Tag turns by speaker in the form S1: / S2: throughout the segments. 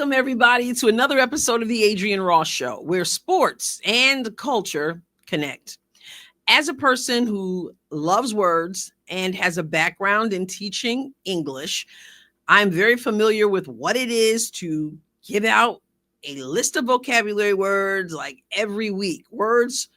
S1: Welcome, everybody, to another episode of the Adrienne Ross Show, where sports and culture connect. As a person who loves words and has a background in teaching English, I'm very familiar with what it is to give out a list of vocabulary words like every week, words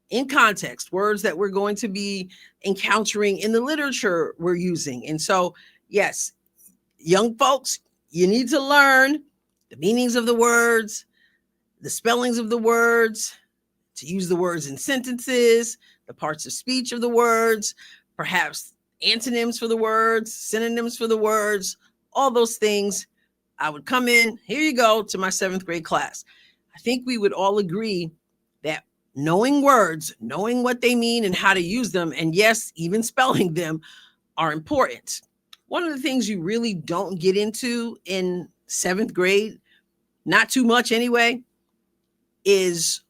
S1: in context, words that we're going to be encountering in the literature we're using. And so, yes, young folks, you need to learn the meanings of the words, the spellings of the words, to use the words in sentences, the parts of speech of the words, perhaps antonyms for the words, synonyms for the words, all those things. I would come in, here you go, to my 7th grade class. I think we would all agree that knowing words, knowing what they mean and how to use them, and yes, even spelling them, are important. One of the things you really don't get into in 7th grade, not too much anyway, is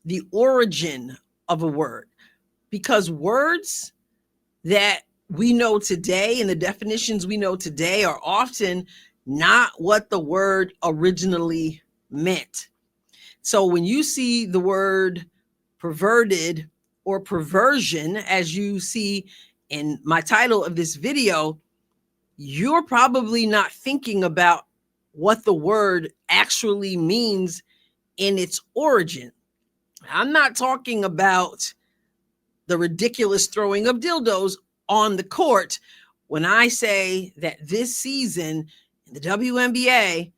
S1: the origin of a word. Because words that we know today and the definitions we know today are often not what the word originally meant. So when you see the word perverted or perversion, as you see in my title of this video, you're probably not thinking about what the word actually means in its origin. I'm not talking about the ridiculous throwing of dildos on the court when I say that this season in the WNBA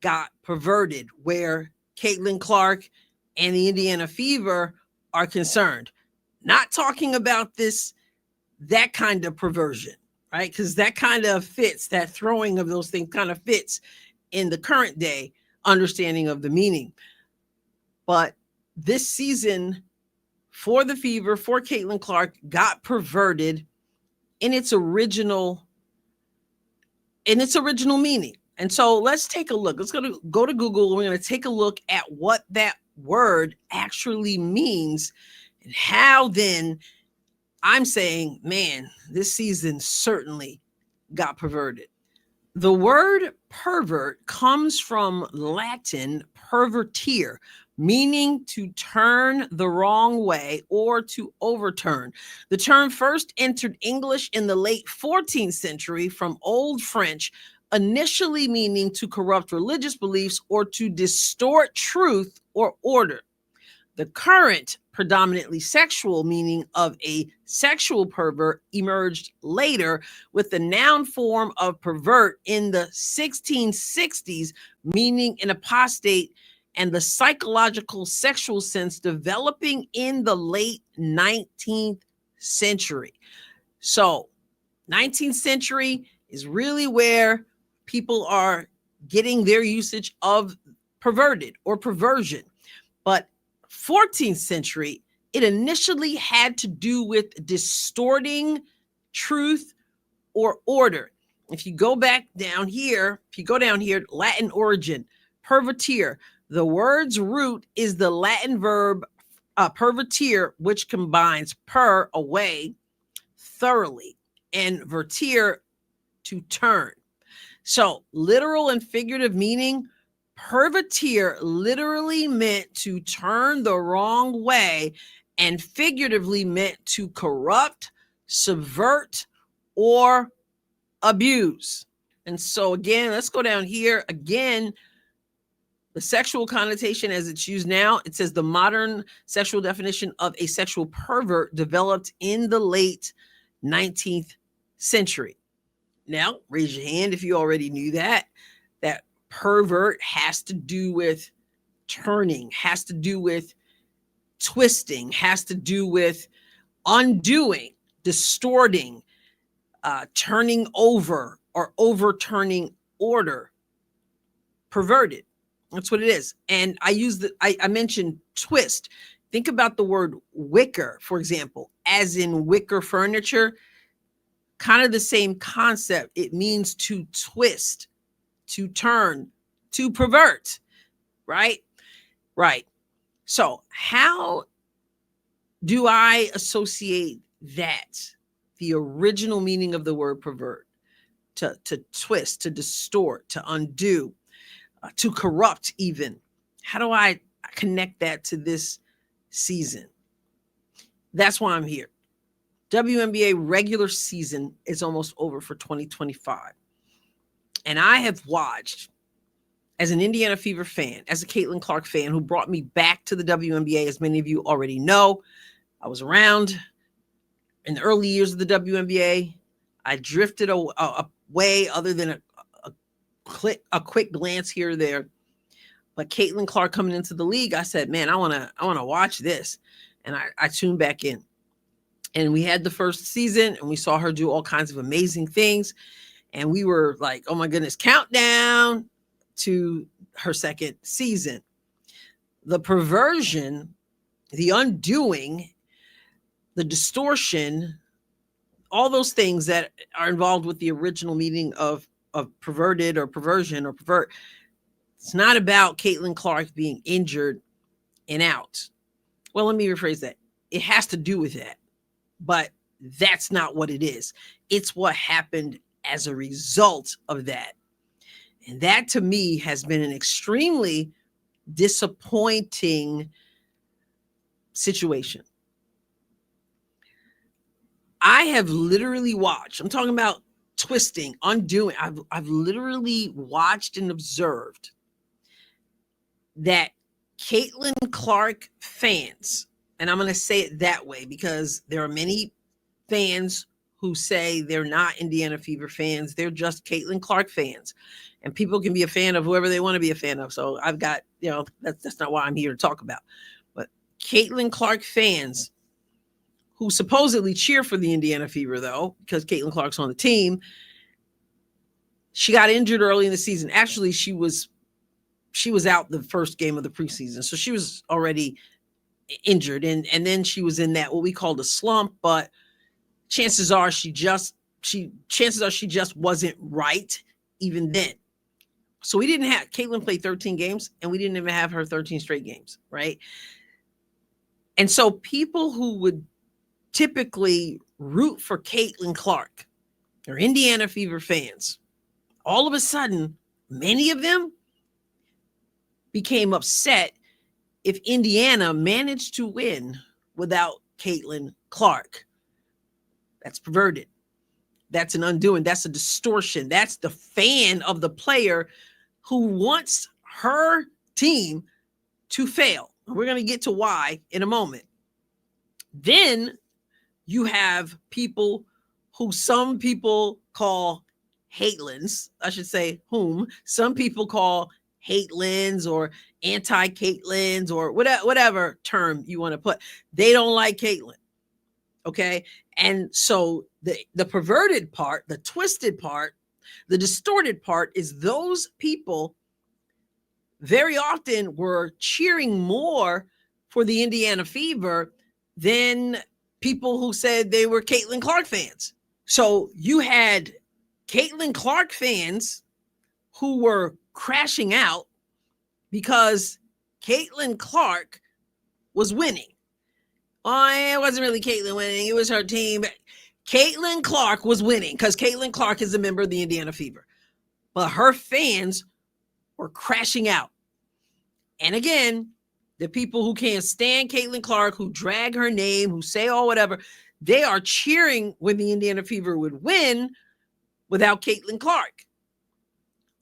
S1: got perverted, where Caitlin Clark and the Indiana Fever are concerned. Not talking about that kind of perversion, right? Because that kind of fits, that throwing of those things kind of fits in the current day understanding of the meaning. But this season for the Fever, for Caitlin Clark, got perverted in its original meaning. And so let's take a look. Let's go to Google. We're going to take a look at what that word actually means and how then I'm saying, man, this season certainly got perverted. The word pervert comes from Latin pervertere, meaning to turn the wrong way or to overturn. The term first entered English in the late 14th century from Old French, initially meaning to corrupt religious beliefs or to distort truth or order. The current predominantly sexual meaning of a sexual pervert emerged later with the noun form of pervert in the 1660s, meaning an apostate, and the psychological sexual sense developing in the late 19th century. So 19th century is really where people are getting their usage of perverted or perversion. But 14th century, it initially had to do with distorting truth or order. If you go down here, Latin origin, pervertere, the word's root is the Latin verb pervertere, which combines per, away, thoroughly, and vertere, to turn. So literal and figurative meaning, pervertere literally meant to turn the wrong way and figuratively meant to corrupt, subvert, or abuse. And so again, let's go down here. Again, the sexual connotation as it's used now, it says the modern sexual definition of a sexual pervert developed in the late 19th century. Now, raise your hand if you already knew that pervert has to do with turning, has to do with twisting, has to do with undoing, distorting, turning over or overturning order. Perverted. That's what it is. And I mentioned twist. Think about the word wicker, for example, as in wicker furniture. Kind of the same concept. It means to twist, to turn, to pervert, right? Right. So how do I associate that, the original meaning of the word pervert, to twist, to distort, to undo? to corrupt even. How do I connect that to this season? That's why I'm here. WNBA regular season is almost over for 2025. And I have watched, as an Indiana Fever fan, as a Caitlin Clark fan who brought me back to the WNBA, as many of you already know, I was around in the early years of the WNBA. I drifted away other than a quick glance here or there. But Caitlin Clark coming into the league, I said, man, I want to watch this. And I tuned back in. And we had the first season and we saw her do all kinds of amazing things. And we were like, oh my goodness, countdown to her second season. The perversion, the undoing, the distortion, all those things that are involved with the original meaning of perverted or perversion or pervert. It's not about Caitlin Clark being injured and out. Well, let me rephrase that. It has to do with that, but that's not what it is. It's what happened as a result of that. And that to me has been an extremely disappointing situation. I have literally watched, I'm talking about twisting, undoing. I've literally watched and observed that Caitlin Clark fans, and I'm going to say it that way because there are many fans who say they're not Indiana Fever fans. They're just Caitlin Clark fans. And people can be a fan of whoever they want to be a fan of. So I've got, that's not what I'm here to talk about. But Caitlin Clark fans who supposedly cheer for the Indiana Fever, though, because Caitlin Clark's on the team, she got injured early in the season. Actually, she was out the first game of the preseason. So she was already injured. And then she was in that, what we called a slump, but chances are she just wasn't right even then. So we didn't have, Caitlin played 13 games and we didn't even have her 13 straight games, right? And so people who would typically root for Caitlin Clark or Indiana Fever fans, all of a sudden, many of them became upset if Indiana managed to win without Caitlin Clark. That's perverted. That's an undoing. That's a distortion. That's the fan of the player who wants her team to fail. We're going to get to why in a moment. Then you have people who some people call hatelins, I should say whom some people call hatelins or anti-Caitlins or whatever term you want to put. They don't like Caitlin. Okay. And so the perverted part, the twisted part, the distorted part is those people very often were cheering more for the Indiana Fever than people who said they were Caitlin Clark fans. So you had Caitlin Clark fans who were crashing out because Caitlin Clark was winning. Oh, it wasn't really Caitlin winning. It was her team. Caitlin Clark was winning because Caitlin Clark is a member of the Indiana Fever. But her fans were crashing out. And again, the people who can't stand Caitlin Clark, who drag her name, who say, oh, whatever, they are cheering when the Indiana Fever would win without Caitlin Clark.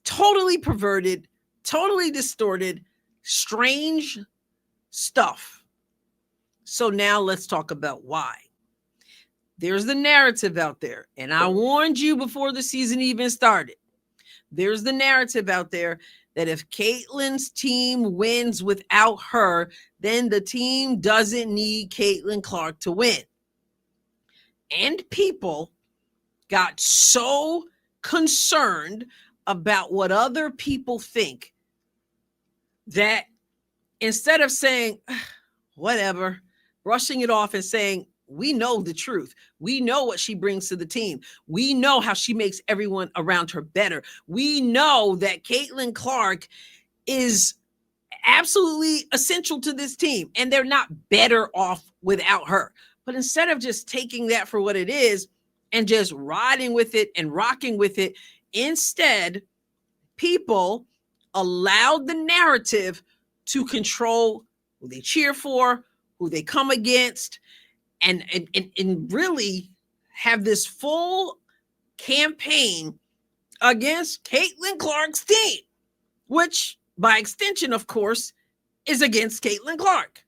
S1: Totally perverted, totally distorted, strange stuff. So now let's talk about why. There's the narrative out there. And I warned you before the season even started. There's the narrative out there that if Caitlin's team wins without her, then the team doesn't need Caitlin Clark to win. And people got so concerned about what other people think that instead of saying, whatever, brushing it off and saying, we know the truth. We know what she brings to the team. We know how she makes everyone around her better. We know that Caitlin Clark is absolutely essential to this team and they're not better off without her. But instead of just taking that for what it is and just riding with it and rocking with it, instead, people allowed the narrative to control who they cheer for, who they come against, and really have this full campaign against Caitlin Clark's team, which by extension, of course, is against Caitlin Clark.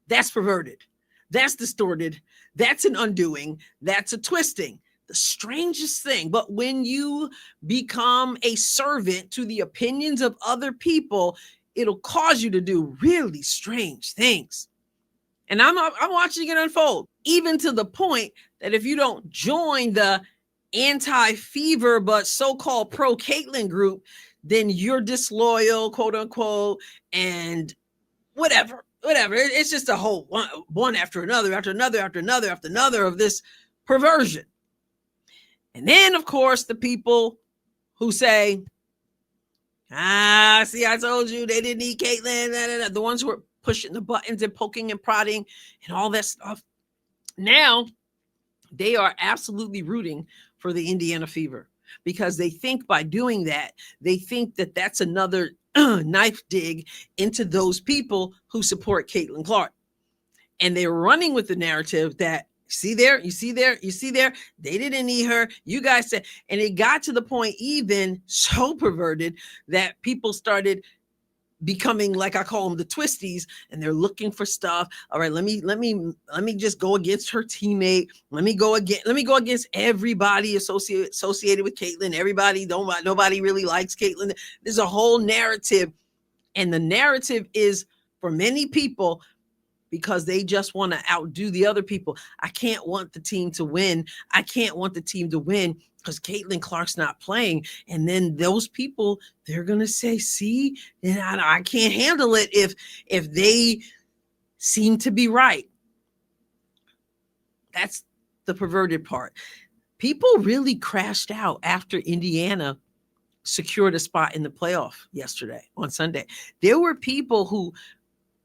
S1: That's perverted. That's distorted. That's an undoing. That's a twisting. The strangest thing. But when you become a servant to the opinions of other people, it'll cause you to do really strange things. And I'm watching it unfold, even to the point that if you don't join the anti-Fever but so-called pro-Caitlin group, then you're disloyal, quote unquote, and whatever. It's just a whole one after another of this perversion. And then, of course, the people who say, see, I told you they didn't need Caitlin, the ones who are pushing the buttons and poking and prodding and all that stuff. Now, they are absolutely rooting for the Indiana Fever because they think by doing that, they think that that's another knife dig into those people who support Caitlin Clark. And they're running with the narrative that, you see there, they didn't need her. You guys said, and it got to the point even so perverted that people started becoming, like I call them, the twisties, and they're looking for stuff. All right, let me just go against her teammate. Let me go against everybody associated with Caitlin. Nobody really likes Caitlin. There's a whole narrative, and the narrative is for many people because they just want to outdo the other people. I can't want the team to win. I can't want the team to win because Caitlin Clark's not playing. And then those people, they're going to say, see, and I can't handle it if they seem to be right. That's the perverted part. People really crashed out after Indiana secured a spot in the playoff on Sunday. There were people who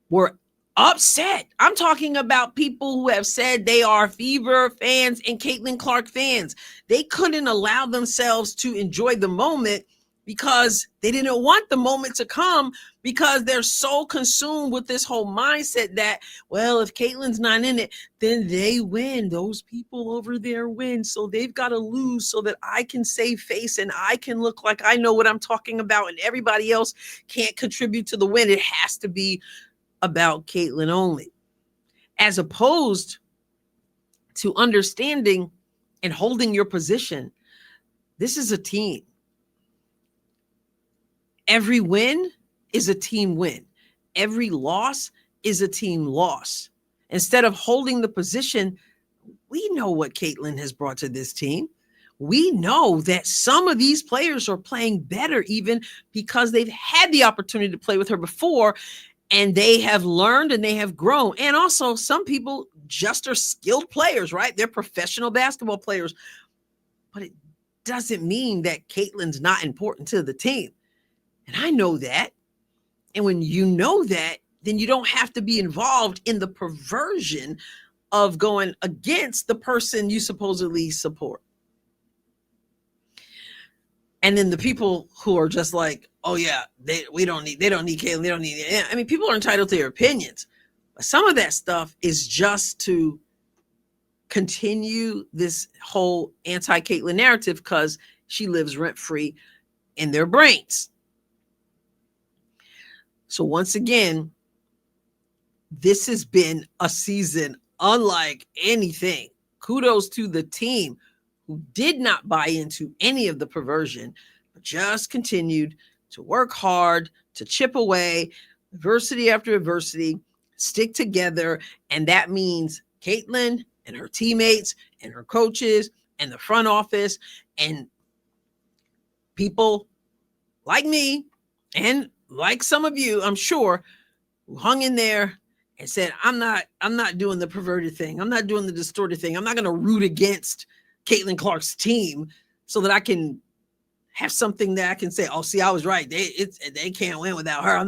S1: were upset. I'm talking about people who have said they are Fever fans and Caitlin Clark fans. They couldn't allow themselves to enjoy the moment because they didn't want the moment to come because they're so consumed with this whole mindset that, well, if Caitlin's not in it, then they win. Those people over there win. So they've got to lose so that I can save face and I can look like I know what I'm talking about and everybody else can't contribute to the win. It has to be about Caitlin only, as opposed to understanding and holding your position. This is a team. Every win is a team win. Every loss is a team loss. Instead of holding the position, we know what Caitlin has brought to this team. We know that some of these players are playing better even because they've had the opportunity to play with her before. And they have learned and they have grown. And also some people just are skilled players, right? They're professional basketball players. But it doesn't mean that Caitlin's not important to the team. And I know that. And when you know that, then you don't have to be involved in the perversion of going against the person you supposedly support. And then the people who are just like, oh yeah, they don't need Caitlin, they don't need it. I mean, people are entitled to their opinions, but some of that stuff is just to continue this whole anti-Caitlin narrative because she lives rent-free in their brains. So once again, this has been a season unlike anything. Kudos to the team who did not buy into any of the perversion, but just continued to work hard, to chip away, adversity after adversity, stick together. And that means Caitlin and her teammates and her coaches and the front office and people like me and like some of you, I'm sure, who hung in there and said, I'm not doing the perverted thing. I'm not doing the distorted thing. I'm not going to root against Caitlin Clark's team so that I can have something that I can say, oh, see, I was right. They can't win without her. I'm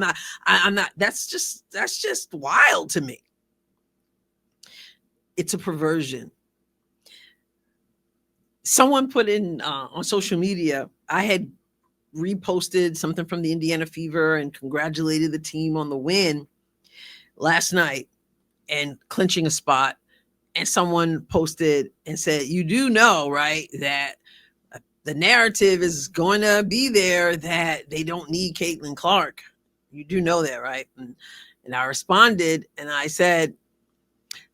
S1: not, that's just wild to me. It's a perversion. Someone put in on social media, I had reposted something from the Indiana Fever and congratulated the team on the win last night and clinching a spot. And someone posted and said, you do know, right, that the narrative is going to be there that they don't need Caitlin Clark. You do know that, right? And I responded and I said,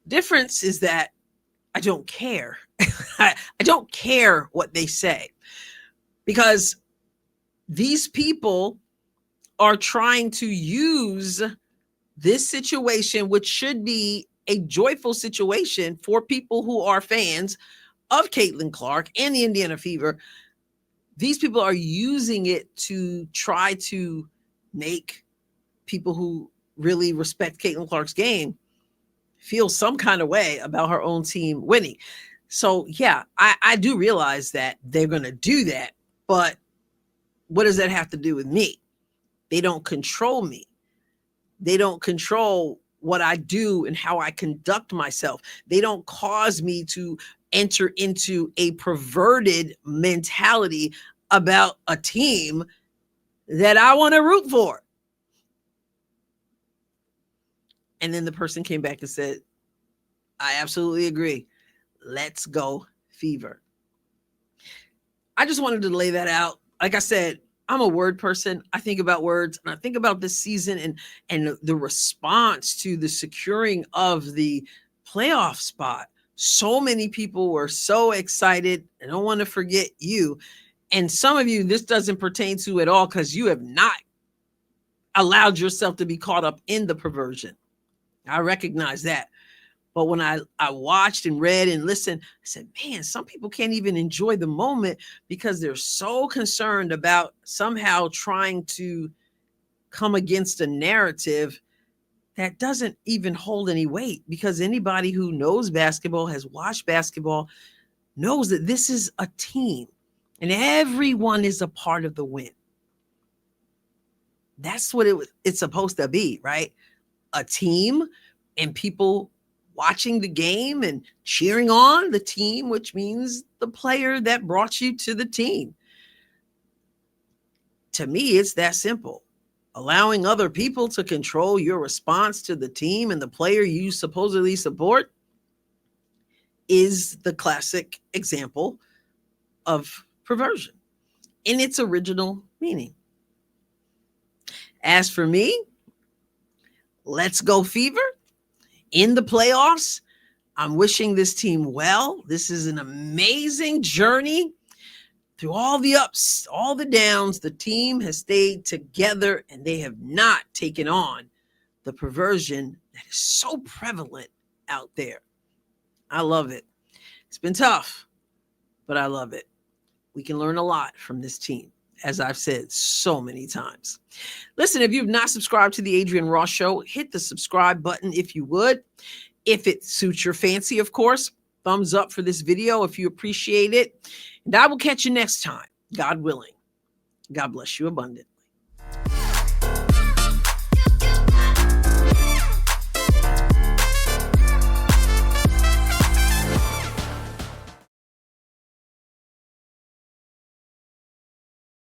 S1: difference is that I don't care. I don't care what they say, because these people are trying to use this situation, which should be a joyful situation for people who are fans of Caitlin Clark and the Indiana Fever. These people are using it to try to make people who really respect Caitlin Clark's game feel some kind of way about her own team winning. So yeah, I do realize that they're going to do that, but what does that have to do with me? They don't control me. They don't control what I do and how I conduct myself. They don't cause me to enter into a perverted mentality about a team that I want to root for. And then the person came back and said, I absolutely agree. Let's go Fever. I just wanted to lay that out. Like I said, I'm a word person. I think about words, and I think about this season and the response to the securing of the playoff spot. So many people were so excited. I don't want to forget you. And some of you, this doesn't pertain to at all because you have not allowed yourself to be caught up in the perversion. I recognize that. But when I watched and read and listened, I said, man, some people can't even enjoy the moment because they're so concerned about somehow trying to come against a narrative that doesn't even hold any weight, because anybody who knows basketball, has watched basketball, knows that this is a team and everyone is a part of the win. That's what it's supposed to be, right? A team and people watching the game and cheering on the team, which means the player that brought you to the team. To me, it's that simple. Allowing other people to control your response to the team and the player you supposedly support is the classic example of perversion in its original meaning. As for me, let's go Fever. In the playoffs, I'm wishing this team well. This is an amazing journey. Through all the ups, all the downs, the team has stayed together and they have not taken on the perversion that is so prevalent out there. I love it. It's been tough, but I love it. We can learn a lot from this team, as I've said so many times. Listen, if you've not subscribed to the Adrienne Ross Show, hit the subscribe button if you would. If it suits your fancy, of course, thumbs up for this video if you appreciate it. And I will catch you next time, God willing. God bless you abundantly.